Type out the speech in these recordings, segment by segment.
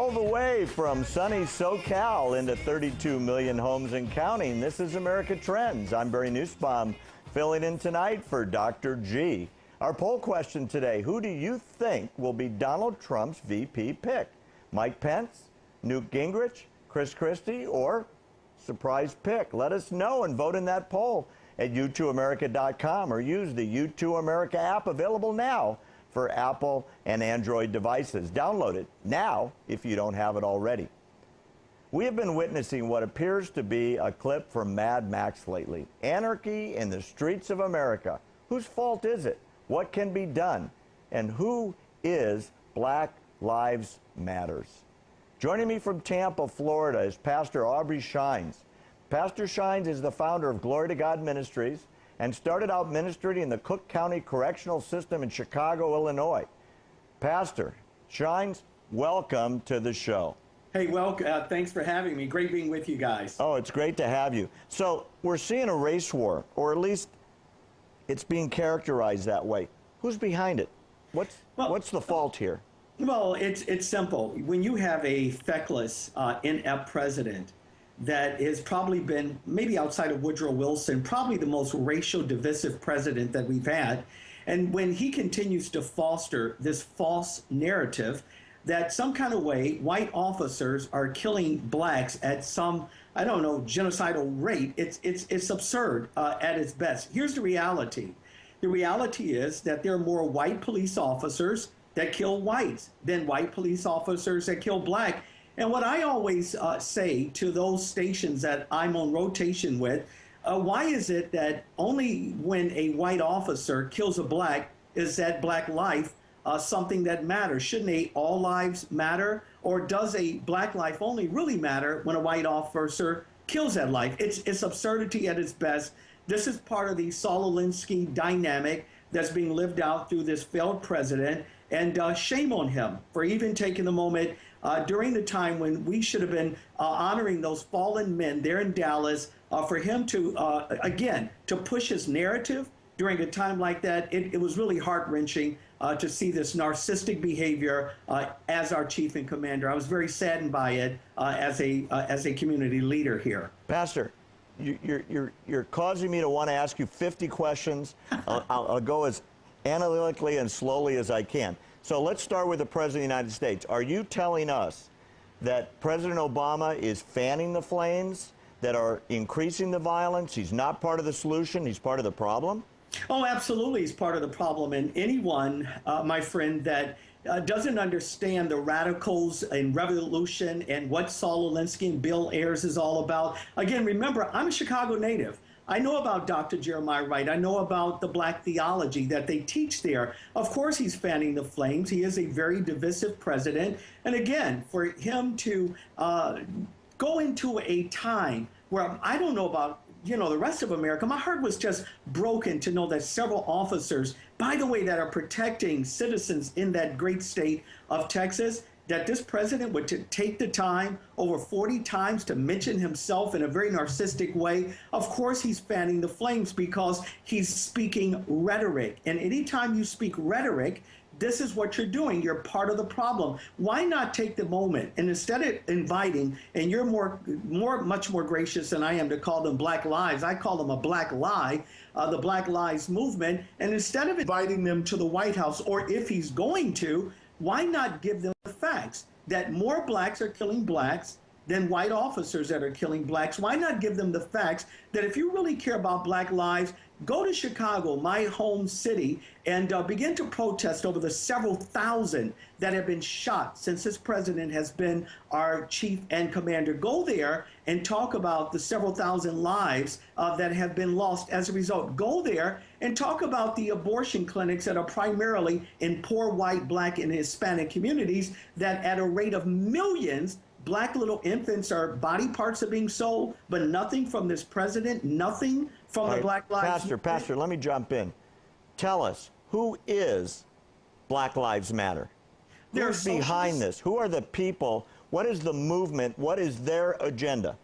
All the way from sunny SoCal into 32 million homes and counting, this is America Trends. I'm Barry Nussbaum, filling in tonight for Dr. G. Our poll question today, who do you think will be Donald Trump's VP pick? Mike Pence, Newt Gingrich, Chris Christie, or surprise pick? Let us know and vote in that poll at u2america.com or use the U2 America app, available now for Apple and Android devices. Download it now if you don't have it already. We have been witnessing what appears to be a clip from Mad Max lately. Anarchy in the streets of America. Whose fault is it? What can be done? And who is Black Lives Matters? Joining me from Tampa, Florida is Pastor Aubrey Shines. Pastor Shines is the founder of Glory to God Ministries and started out ministering in the Cook County Correctional System in Chicago, Illinois. Pastor Shines, welcome to the show. Hey, well, thanks for having me. Great being with you guys. Oh, it's great to have you. So we're seeing a race war, or at least it's being characterized that way. Who's behind it? What's the fault here? Well, it's simple. When you have a feckless, inept president that has probably been, maybe outside of Woodrow Wilson, probably the most racial divisive president that we've had. And when he continues to foster this false narrative that some kind of way white officers are killing blacks at some, I don't know, genocidal rate, it's absurd at its best. Here's the reality. The reality is that there are more white police officers that kill whites than white police officers that kill black. And what I always say to those stations that I'm on rotation with, why is it that only when a white officer kills a black is that black life something that matters? Shouldn't all lives matter? Or does a black life only really matter when a white officer kills that life? It's absurdity at its best. This is part of the Saul Alinsky dynamic that's being lived out through this failed president. And shame on him for even taking the moment during the time when we should have been honoring those fallen men there in Dallas, for him to, again, to push his narrative during a time like that. It was really heart-wrenching to see this narcissistic behavior as our chief and commander. I was very saddened by it as a community leader here. Pastor, you're causing me to want to ask you 50 questions. I'll go as analytically and slowly as I can. So let's start with the President of the United States. Are you telling us that President Obama is fanning the flames that are increasing the violence? He's not part of the solution, he's part of the problem? Oh, absolutely, he's part of the problem. And anyone, my friend, that doesn't understand the radicals and revolution and what Saul Alinsky and Bill Ayers is all about. Again, remember, I'm a Chicago native. I know about Dr. Jeremiah Wright. I know about the black theology that they teach there. Of course, he's fanning the flames. He is a very divisive president. And again, for him to go into a time where I don't know about, the rest of America, my heart was just broken to know that several officers, by the way, that are protecting citizens in that great state of Texas, that this president would take the time over 40 times to mention himself in a very narcissistic way. Of course, he's fanning the flames because he's speaking rhetoric. And anytime you speak rhetoric, this is what you're doing. You're part of the problem. Why not take the moment and instead of inviting, and you're much more gracious than I am to call them Black Lives, I call them a black lie, the Black Lives movement, and instead of inviting them to the White House, or if he's going to, why not give them the facts that more blacks are killing blacks than white officers that are killing blacks? Why not give them the facts that if you really care about black lives, go to Chicago, my home city, and begin to protest over the several thousand that have been shot since this president has been our chief and commander. Go there and talk about the several thousand lives that have been lost as a result. Go there and talk about the abortion clinics that are primarily in poor white, black, and Hispanic communities that at a rate of millions, black little infants or body parts are being sold, but nothing from this president, nothing from the Black Lives Matter. Pastor, let me jump in. Tell us, who is Black Lives Matter? Who's behind this? Who are the people? What is the movement? What is their agenda?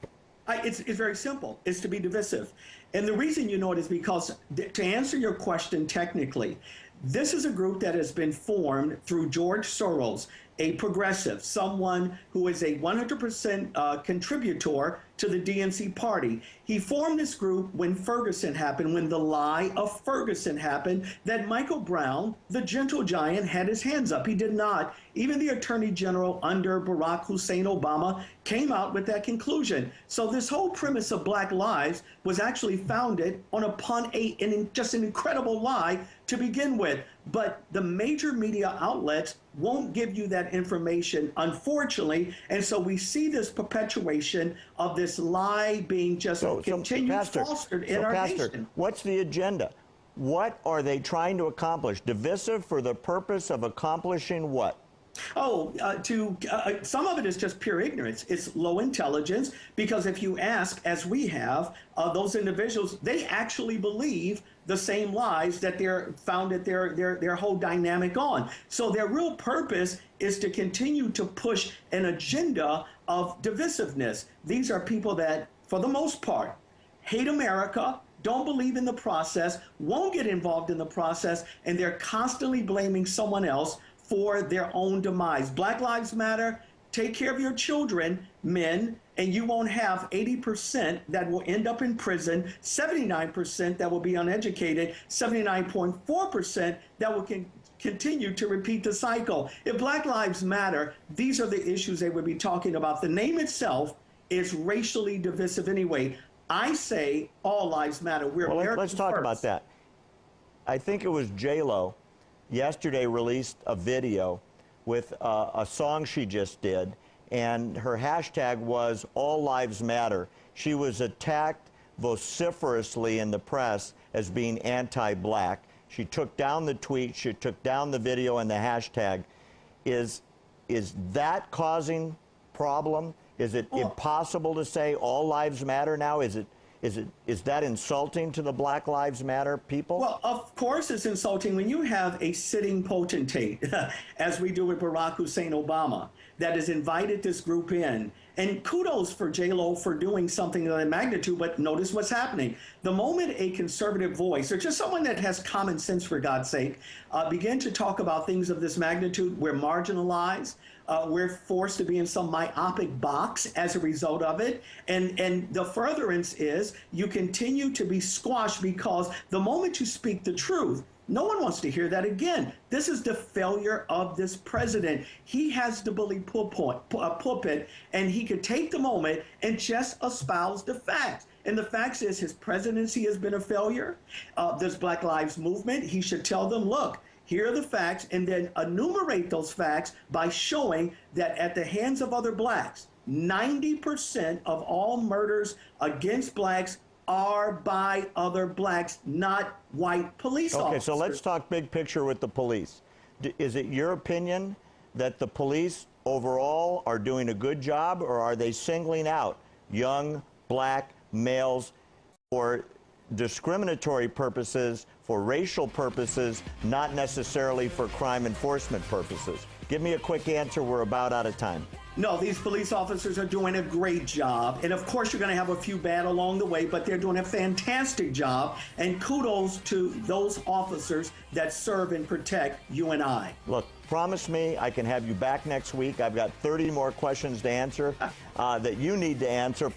It's very simple. It's to be divisive. And the reason you know it is because, to answer your question technically, this is a group that has been formed through George Soros. a progressive, someone who is a 100% contributor to the DNC party. He formed this group when Ferguson happened, when the lie of Ferguson happened, that Michael Brown, the gentle giant, had his hands up. He did not. Even the Attorney General under Barack Hussein Obama came out with that conclusion. So this whole premise of Black Lives was actually founded upon just an incredible lie to begin with. But the major media outlets won't give you that information, unfortunately. And so we see this perpetuation of this lie being just continued fostered in our nation. What's the agenda? What are they trying to accomplish? Divisive for the purpose of accomplishing what? Some of it is just pure ignorance. It's low intelligence, because if you ask, as we have, those individuals, they actually believe the same lies that they're founded their whole dynamic on. So their real purpose is to continue to push an agenda of divisiveness. These are people that, for the most part, hate America, don't believe in the process, won't get involved in the process, and they're constantly blaming someone else for their own demise. Black Lives Matter. Take care of your children, men, and you won't have 80% that will end up in prison, 79% that will be uneducated, 79.4% that will continue to repeat the cycle. If Black Lives Matter, these are the issues they would be talking about. The name itself is racially divisive anyway. I say all lives matter. Let's talk about that. I think it was J-Lo yesterday released a video with a song she just did, and her hashtag was All Lives Matter. She was attacked vociferously in the press as being anti-black. She took down the tweet, she took down the video and the hashtag. Is that causing problem? Is it impossible to say all lives matter now? Is that insulting to the Black Lives Matter people? Well, of course it's insulting when you have a sitting potentate, as we do with Barack Hussein Obama, that has invited this group in. And kudos for J-Lo for doing something of that magnitude, but notice what's happening. The moment a conservative voice, or just someone that has common sense, for God's sake, begin to talk about things of this magnitude, we're marginalized, we're forced to be in some myopic box as a result of it. And the furtherance is you continue to be squashed, because the moment you speak the truth, no one wants to hear that again. This is the failure of this president. He has the bully pulpit, and he could take the moment and just espouse the facts. And the facts is his presidency has been a failure. This Black Lives Movement, he should tell them, look, here are the facts, and then enumerate those facts by showing that at the hands of other blacks, 90% of all murders against blacks are by other blacks, not white police officers. Okay, so let's talk big picture with the police. Is it your opinion that the police overall are doing a good job, or are they singling out young black males for discriminatory purposes, for racial purposes, not necessarily for crime enforcement purposes? Give me a quick answer. We're about out of time. No, these police officers are doing a great job. And of course, you're going to have a few bad along the way, but they're doing a fantastic job. And kudos to those officers that serve and protect you and I. Look, promise me I can have you back next week. I've got 30 more questions to answer that you need to answer.